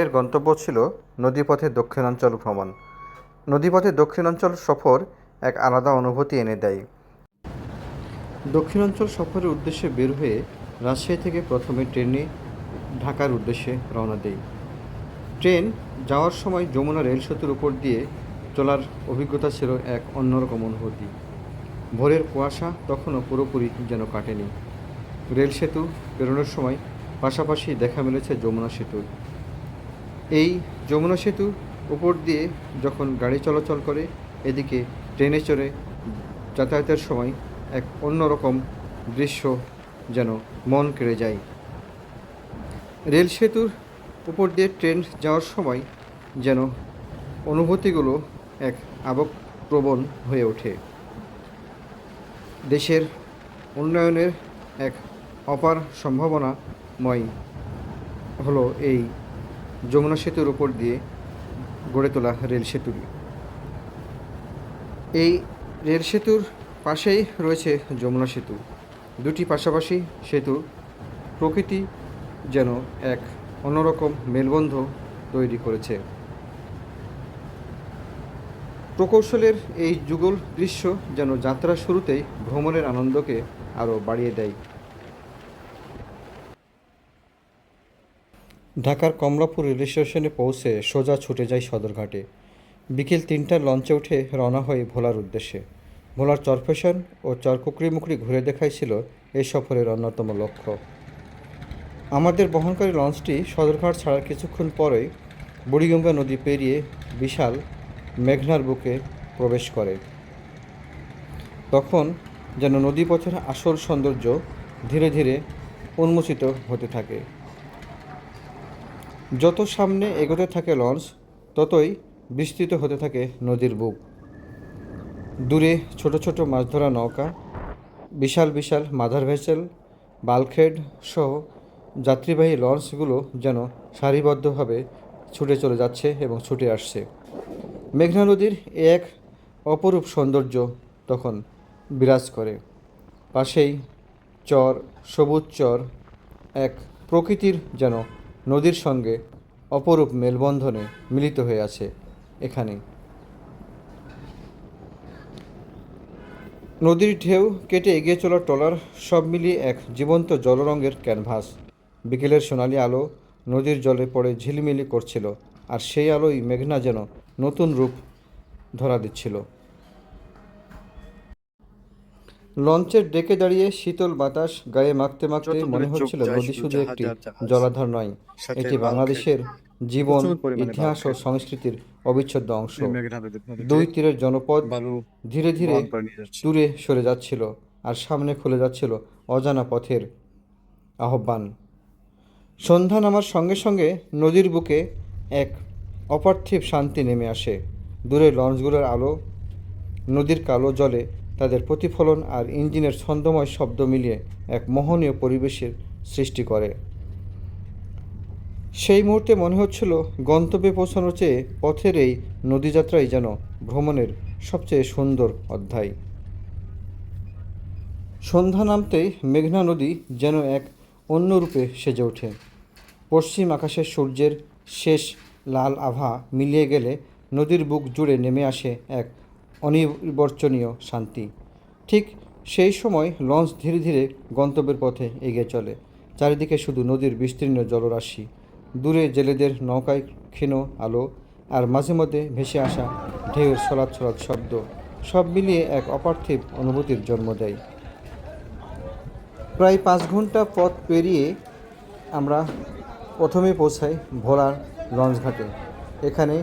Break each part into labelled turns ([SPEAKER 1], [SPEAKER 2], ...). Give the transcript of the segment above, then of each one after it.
[SPEAKER 1] এর গন্তব্য ছিল নদীপথে দক্ষিণাঞ্চল ভ্রমণ। নদীপথে দক্ষিণাঞ্চল সফর এক আলাদা অনুভূতি এনে দেয়। দক্ষিণাঞ্চল সফরের উদ্দেশ্যে বের হয়ে রাজশাহী থেকে প্রথমে ট্রেনে ঢাকার উদ্দেশ্যে রওনা দেই। ট্রেন যাওয়ার সময় যমুনা রেল সেতুর উপর দিয়ে চলার অভিজ্ঞতা ছিল এক অন্যরকম অনুভূতি। ভোরের কুয়াশা তখনও পুরোপুরি যেন কাটেনি। রেল সেতু পেরোনোর সময় পাশাপাশি দেখা মিলেছে যমুনা সেতুর। এই যমুনা সেতুর উপর দিয়ে যখন গাড়ি চলাচল করে, এদিকে ট্রেনে চড়ে যাতায়াতের সময় এক অন্যরকম দৃশ্য যেন মন কেড়ে যায়। রেল সেতুর উপর দিয়ে ট্রেন যাওয়ার সময় যেন অনুভূতিগুলো এক আবেগপ্রবণ হয়ে ওঠে। দেশের উন্নয়নের এক অপার সম্ভাবনাময় হলো এই যমুনা সেতুর উপর দিয়ে গড়ে তোলা রেল সেতুটি। এই রেল সেতুর পাশেই রয়েছে যমুনা সেতু। দুটি পাশাপাশি সেতু প্রকৃতি যেন এক অন্যরকম মেলবন্ধন তৈরি করেছে। প্রকৌশলের এই যুগল দৃশ্য যেন যাত্রার শুরুতেই ভ্রমণের আনন্দকে আরও বাড়িয়ে দেয়। ঢাকার কমলাপুর রেল স্টেশনে পৌঁছে সোজা ছুটে যায় সদরঘাটে। বিকেল ৩টার লঞ্চে উঠে রওনা হয়ে ভোলার উদ্দেশ্যে। ভোলার চরফ্যাশন ও চরকুকরি ঘুরে দেখাই ছিল এই সফরের অন্যতম লক্ষ্য। আমাদের বহনকারী লঞ্চটি সদরঘাট ছাড়ার কিছুক্ষণ পরেই বুড়িগঙ্গা নদী পেরিয়ে বিশাল মেঘনার বুকে প্রবেশ করে। তখন যেন নদীপথের আসল সৌন্দর্য ধীরে ধীরে উন্মোচিত হতে থাকে। যত সামনে এগোতে থাকে লঞ্চ, ততই বিস্তৃত হতে থাকে নদীর বুক। দূরে ছোট ছোট মাছ ধরা নৌকা, বিশাল বিশাল মাদার ভেসেল, বাল্কহেড সহ যাত্রীবাহী লঞ্চগুলো যেন সারিবদ্ধভাবে ছুটে চলে যাচ্ছে এবং ছুটে আসছে। মেঘনা নদীর এক অপরূপ সৌন্দর্য তখন বিরাজ করে। পাশেই চর, সবুজ চর, এক প্রকৃতির যেন নদীর সঙ্গে অপরূপ মেলবন্ধনে মিলিত হয়ে আছে এখানে। নদীর ঢেউ কেটে এগিয়ে চলা ট্রলার সব মিলিয়ে এক জীবন্ত জলরঙের ক্যানভাস। বিকেলের সোনালি আলো নদীর জলে পড়ে ঝিলমিলি করছিল, আর সেই আলোই মেঘনা যেন নতুন রূপ ধরা দিচ্ছিল। লঞ্চের ডেকে দাঁড়িয়ে শীতল বাতাস গায়ে মাখতে মাখতে মনে হচ্ছিল নদী শুধু একটি জলাধার নয়, এটি বাংলাদেশের জীবন, ইতিহাস ও সংস্কৃতির অবিচ্ছেদ্য অংশ। দুই তীরের জনপদ ধীরে ধীরে দূরে সরে যাচ্ছিল, আর সামনে খুলে যাচ্ছিল অজানা পথের আহ্বান। সন্ধ্যা নামার সঙ্গে সঙ্গে নদীর বুকে এক অপার্থিব শান্তি নেমে আসে। দূরে লঞ্চগুলোর আলো, নদীর কালো জলে তাদের প্রতিফলন আর ইঞ্জিনের ছন্দময় শব্দ মিলিয়ে এক মোহনীয় পরিবেশের সৃষ্টি করে। সেই মুহূর্তে মনে হচ্ছিল গন্তব্যে পৌঁছানোর চেয়ে পথের এই নদীযাত্রাই যেন ভ্রমণের সবচেয়ে সুন্দর অধ্যায়। সন্ধ্যা নামতেই মেঘনা নদী যেন এক অন্য রূপে সেজে ওঠে। পশ্চিম আকাশের সূর্যের শেষ লাল আভা মিলিয়ে গেলে নদীর বুক জুড়ে নেমে আসে এক অনির্বচনীয় শান্তি। ঠিক সেই সময় লঞ্চ ধীরে ধীরে গন্তব্যের পথে এগিয়ে চলে। চারিদিকে শুধু নদীর বিস্তীর্ণ জলরাশি, দূরে জেলেদের নৌকায় ক্ষীণ আলো, আর মাঝে মধ্যে ভেসে আসা ঢেউয়ের ছলাৎ ছলাৎ শব্দ, সব মিলিয়ে এক অপার্থিব অনুভূতির জন্ম দেয়। প্রায় 5 ঘন্টা পথ পেরিয়ে আমরা প্রথমে পৌঁছাই ভোলার লঞ্চ ঘাটে। এখানে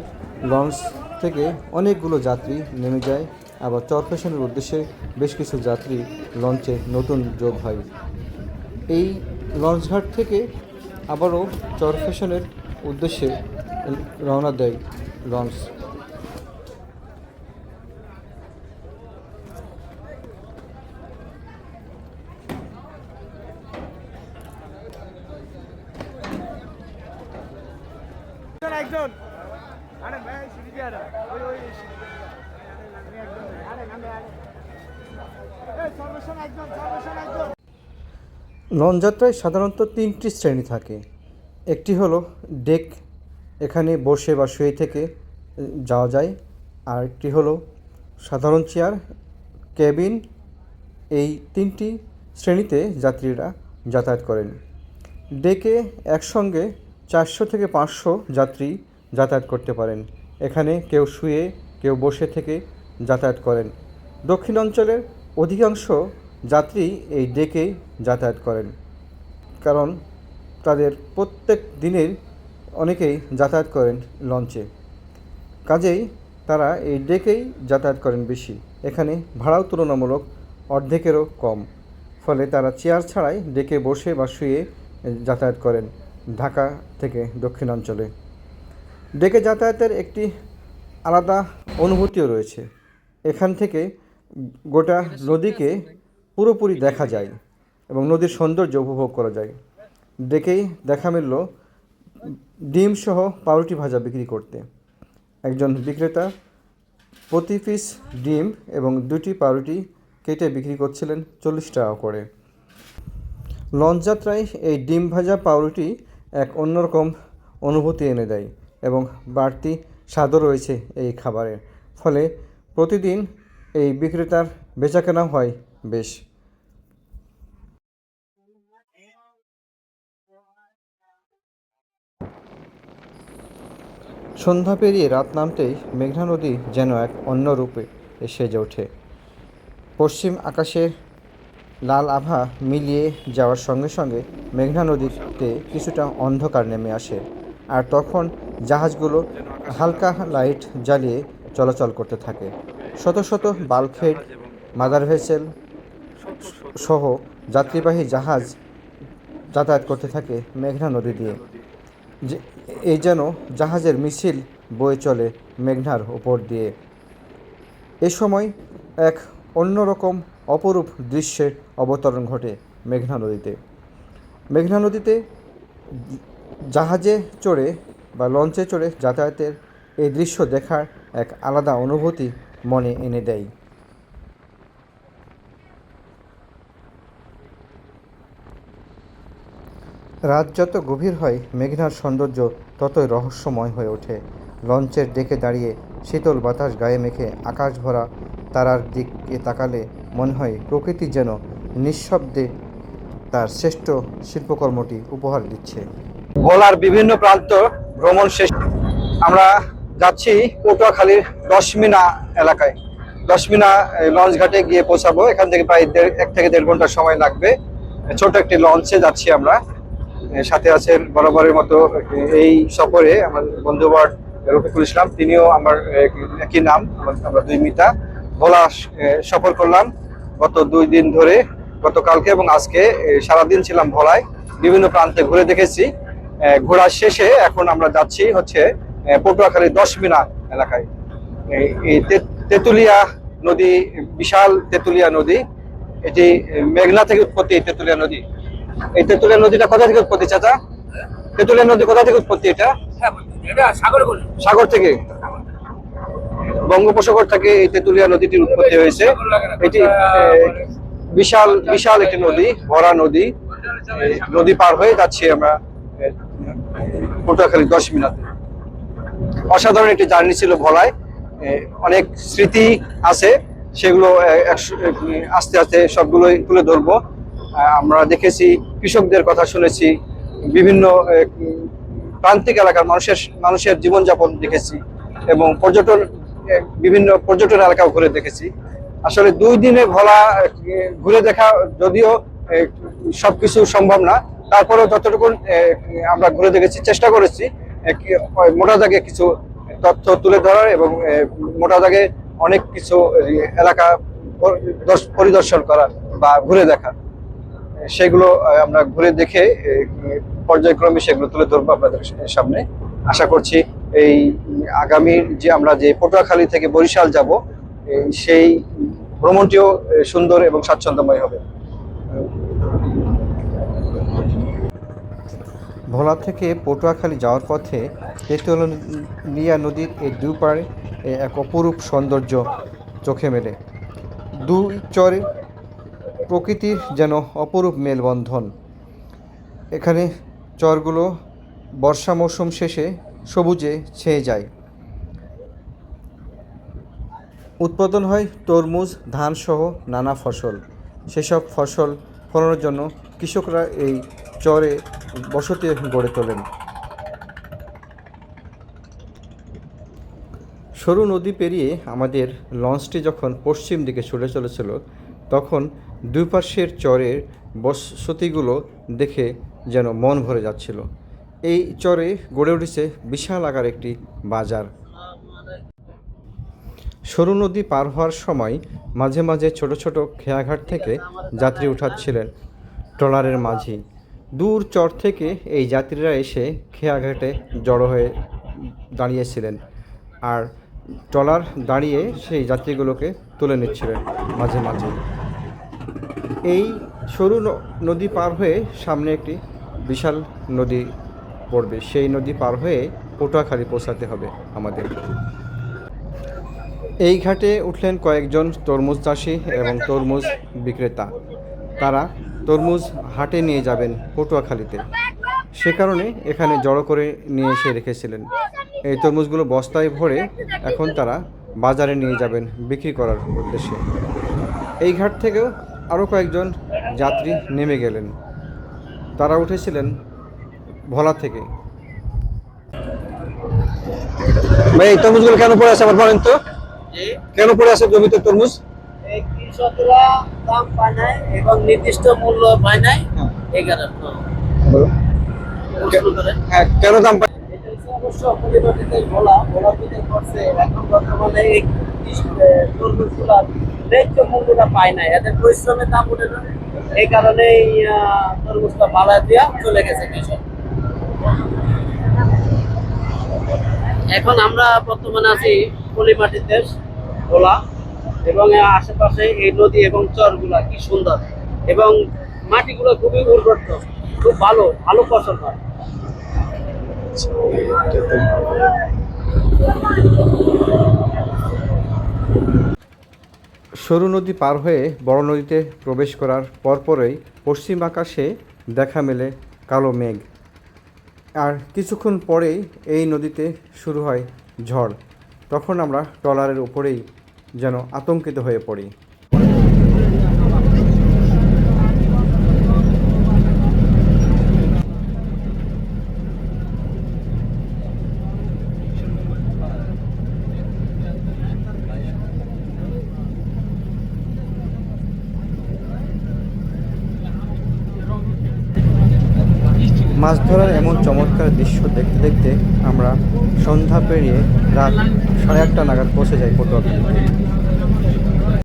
[SPEAKER 1] লঞ্চ থেকে অনেকগুলো যাত্রী নেমে যায়, আবার চরফ্যাশনের উদ্দেশ্যে বেশ কিছু যাত্রী লঞ্চে নতুন যোগ হয়। এই লঞ্চঘাট থেকে আবারও চরফ্যাশনের উদ্দেশ্যে রওনা দেয় লঞ্চ।
[SPEAKER 2] একজন আরে ভাই সিঁড়ি দিয়ে আরে ওই সিঁড়ি দিয়ে আমি একজন আরে নামে আরে এই সর্বশন একজন
[SPEAKER 1] লঞ্চ যাত্রায় সাধারণত 3টি শ্রেণী থাকে। একটি হলো ডেক, এখানে বসে বা শুয়ে থেকে যাওয়া যায়। আর একটি হলো সাধারণ চেয়ার, কেবিন। এই 3টি শ্রেণীতে যাত্রীরা যাতায়াত করেন। ডেকে একসঙ্গে 400 থেকে 500 যাত্রী যাতায়াত করতে পারেন। এখানে কেউ শুয়ে কেউ বসে থেকে যাতায়াত করেন। দক্ষিণ অঞ্চলের অধিকাংশ যাত্রী এই ডেকেই যাতায়াত করেন, কারণ তাদের প্রত্যেক দিনের অনেকেই যাতায়াত করেন লঞ্চে, কাজেই তারা এই ডেকেই যাতায়াত করেন বেশি। এখানে ভাড়াও তুলনামূলক অর্ধেকেরও কম, ফলে তারা চেয়ার ছাড়াই ডেকে বসে বা শুয়ে যাতায়াত করেন ঢাকা থেকে দক্ষিণাঞ্চলে। ডেকে যাতায়াতের একটি আলাদা অনুভূতিও রয়েছে। এখান থেকে গোটা নদীকে পুরোপুরি দেখা যায় এবং নদীর সৌন্দর্য উপভোগ করা যায়। ডেকেই দেখা মিলল ডিম সহ পাউরুটি ভাজা বিক্রি করতে। একজন বিক্রেতা প্রতি পিস ডিম এবং 2টি পাউরুটি কেটে বিক্রি করছিলেন 40 টাকা করে। লঞ্চ যাত্রায় এই ডিম ভাজা পাউরুটি এক অন্যরকম অনুভূতি এনে দেয় এবং বাড়তি স্বাদও রয়েছে এই খাবারের, ফলে প্রতিদিন এই বিক্রেতার বেচাকেনাও হয় বেশ। সন্ধ্যা পেরিয়ে রাত নামতেই মেঘনা নদী যেন এক অন্য রূপে সেজে ওঠে। পশ্চিম আকাশের লাল আভা মিলিয়ে যাওয়ার সঙ্গে সঙ্গে মেঘনা নদীতে কিছুটা অন্ধকার নেমে আসে, আর তখন জাহাজগুলো হালকা লাইট জ্বালিয়ে চলাচল করতে থাকে। শত শত বাল্কহেড, মাদার ভেসেল সহ যাত্রীবাহী জাহাজ যাতায়াত করতে থাকে মেঘনা নদী দিয়ে। এই যেন জাহাজের মিছিল বয়ে চলে মেঘনার উপর দিয়ে। এ সময় এক অন্যরকম অপরূপ দৃশ্যের অবতরণ ঘটে মেঘনা নদীতে। মেঘনা নদীতে জাহাজে চড়ে বা লঞ্চে চড়ে যাতায়াতের এই দৃশ্য দেখার এক আলাদা অনুভূতি মনে এনে দেয়। রাত যত গভীর হয় মেঘনার সৌন্দর্য ততই রহস্যময় হয়ে ওঠে। লঞ্চের ডেকে দাঁড়িয়ে শীতল বাতাস গায়ে মেখে আকাশ ভরা তারার দিকে তাকালে মনে হয় প্রকৃতি যেন নিঃশব্দে তার শ্রেষ্ঠ শিল্পকর্মটি উপহার দিচ্ছে।
[SPEAKER 3] ভোলার বিভিন্ন প্রান্ত ভ্রমণ শেষ আমরা যাচ্ছি পটুয়াখালীর 10মিনা এলাকায়। 10মিনা লঞ্চ ঘাটে গিয়ে পৌঁছাবো। এখান থেকে প্রায় 1 থেকে 1.5 ঘন্টা সময় লাগবে। ছোট একটি লঞ্চে যাচ্ছি আমরা। সাথে আছেন বরাবরের মতো এই সফরে আমার বন্ধুবর রফিকুল ইসলাম, তিনিও আমার একই নাম, আমরা 2 মিতা। ভোলা সফর করলাম গত 2 দিন ধরে, গতকালকে এবং আজকে সারাদিন ছিলাম ভোলায়। বিভিন্ন প্রান্তে ঘুরে দেখেছি। ঘোরার শেষে এখন আমরা যাচ্ছি হচ্ছে পটুয়াখালীর 10মিনা এলাকায়। এই তেঁতুলিয়া নদী, বিশাল তেঁতুলিয়া নদী, এটি মেঘনা থেকে উৎপত্তি। তেঁতুলিয়া নদী, এই তেঁতুলিয়া নদীটা কোথা থেকে উৎপত্তি চাচা? তেঁতুলিয়া নদী কোথা থেকে উৎপত্তি? এটা সাগর থেকে, বঙ্গোপসাগর থেকে এই তেঁতুলিয়া নদীটির উৎপত্তি হয়েছে। এটি বিশাল বিশাল একটি নদী, ভরা নদী। নদী পার হয়ে যাচ্ছি আমরা পটুয়াখালী 10মিনাতে। অসাধারণ একটি জার্নি ছিল ভোলায়। অনেক স্মৃতি আছে, সেগুলো আস্তে আস্তে সবগুলোই তুলে ধরবো। আমরা দেখেছি, কৃষকদের কথা শুনেছি, বিভিন্ন প্রান্তিক এলাকার মানুষের জীবনযাপন দেখেছি এবং বিভিন্ন পর্যটন এলাকাও ঘুরে দেখেছি। আসলে 2 দিনে ভোলা ঘুরে দেখা যদিও সবকিছু সম্ভব না, তারপরেও যতটুকু আমরা ঘুরে দেখেছি চেষ্টা করেছি মোটা দাগে কিছু তথ্য তুলে ধরার এবং মোটা দাগে অনেক কিছু এলাকা পরিদর্শন করার বা ঘুরে দেখার। সেগুলো আমরা ঘুরে দেখে পর্যায়ক্রমে সেগুলো তুলে ধরবো আপনাদের সামনে। আশা করছি এই আগামী যে আমরা যে পটুয়াখালী থেকে বরিশাল যাব, সেই ভ্রমণটিও সুন্দর এবং স্বাচ্ছন্দ্যময় হবে।
[SPEAKER 1] ভোলা থেকে পটুয়াখালী যাওয়ার পথে তেঁতুলিয়া নদীর এই দুপারে এক অপরূপ সৌন্দর্য চোখে মেলে। 2 চরের প্রকৃতির যেন অপরূপ মেলবন্ধন। এখানে চরগুলো বর্ষা মৌসুম শেষে সবুজে ছেয়ে যায়। উৎপাদন হয় তরমুজ, ধানসহ নানা ফসল। সেসব ফসল ফলানোর জন্য কৃষকরা এই চরে বসতি গড়ে তোলেন। সরু নদী পেরিয়ে আমাদের লঞ্চটি যখন পশ্চিম দিকে ছুটে চলেছিল, তখন দুই পাশের চরের বসতিগুলো দেখে যেন মন ভরে যাচ্ছিল। এই চরে গড়ে উঠেছে বিশাল আকার একটি বাজার। সরু নদী পার হওয়ার সময় মাঝে মাঝে ছোট ছোট খেয়াঘাট থেকে যাত্রী উঠাচ্ছিলেন ট্রলারের মাঝি। দূর চর থেকে এই যাত্রীরা এসে খেয়াঘাটে জড়ো হয়ে দাঁড়িয়েছিলেন, আর ট্রলার দাঁড়িয়ে সেই যাত্রীগুলোকে তুলে নিচ্ছিলেন মাঝে মাঝে। এই সরু নদী পার হয়ে সামনে একটি বিশাল নদী পড়বে, সেই নদী পার হয়ে পটুয়াখালী পৌঁছাতে হবে আমাদের। এই ঘাটে উঠলেন কয়েকজন তরমুজ চাষি এবং তরমুজ বিক্রেতা। তারা তরমুজ হাটে নিয়ে যাবেন পটুয়াখালীতে, সে কারণে এখানে জড়ো করে নিয়ে এসে রেখেছিলেন। এই তরমুজগুলো বস্তায় ভরে এখন তারা বাজারে নিয়ে যাবেন বিক্রি করার উদ্দেশ্যে। এই ঘাট থেকেও আরও কয়েকজন যাত্রী নেমে গেলেন। তারা উঠেছিলেন ভোলা থেকে।
[SPEAKER 3] ভাই এই তরমুজগুলো কেন পড়ে আছে আমার বলেন তো? কেন পড়ে আছে জমিতে তরমুজ?
[SPEAKER 4] এই কৃষকরা দাম পায় নাই এবং নির্দিষ্ট মূল্য পায় নাই, এই কারণে।
[SPEAKER 3] হ্যাঁ, কেন দাম পায়?
[SPEAKER 4] এটা হচ্ছে অবশ্য পরিমাণিতে বলা দিতে করছে। এখন বর্তমানে এই তরমুজগুলা ন্যায্য মূল্যটা পায় নাই, এদের পরিশ্রমের দাম উঠে না, এই কারণে তরমুজটা বাড়ায় দিয়া চলে গেছে কৃষক। এখন আমরা বর্তমানে আছি পলিমাটির দেশ ভোলা, এবং আশেপাশে এই নদী এবং চরগুলা কি সুন্দর, এবং মাটিগুলো খুবই উর্বর, খুব ভালো ভালো ফসল হয়।
[SPEAKER 1] সরু নদী পার হয়ে বড় নদীতে প্রবেশ করার পরপরই পশ্চিম আকাশে দেখা মেলে কালো মেঘ, আর কিছুক্ষণ পরেই এই নদীতে শুরু হয় ঝড়। তখন আমরা ট্রলারের উপরেই যেন আতঙ্কিত হয়ে পড়ি। মাছ ধরার এমন চমৎকার দৃশ্য দেখতে দেখতে আমরা সন্ধ্যা পেরিয়ে রাত 8:30 নাগাদ পৌঁছে যাই পটুয়াখালীতে।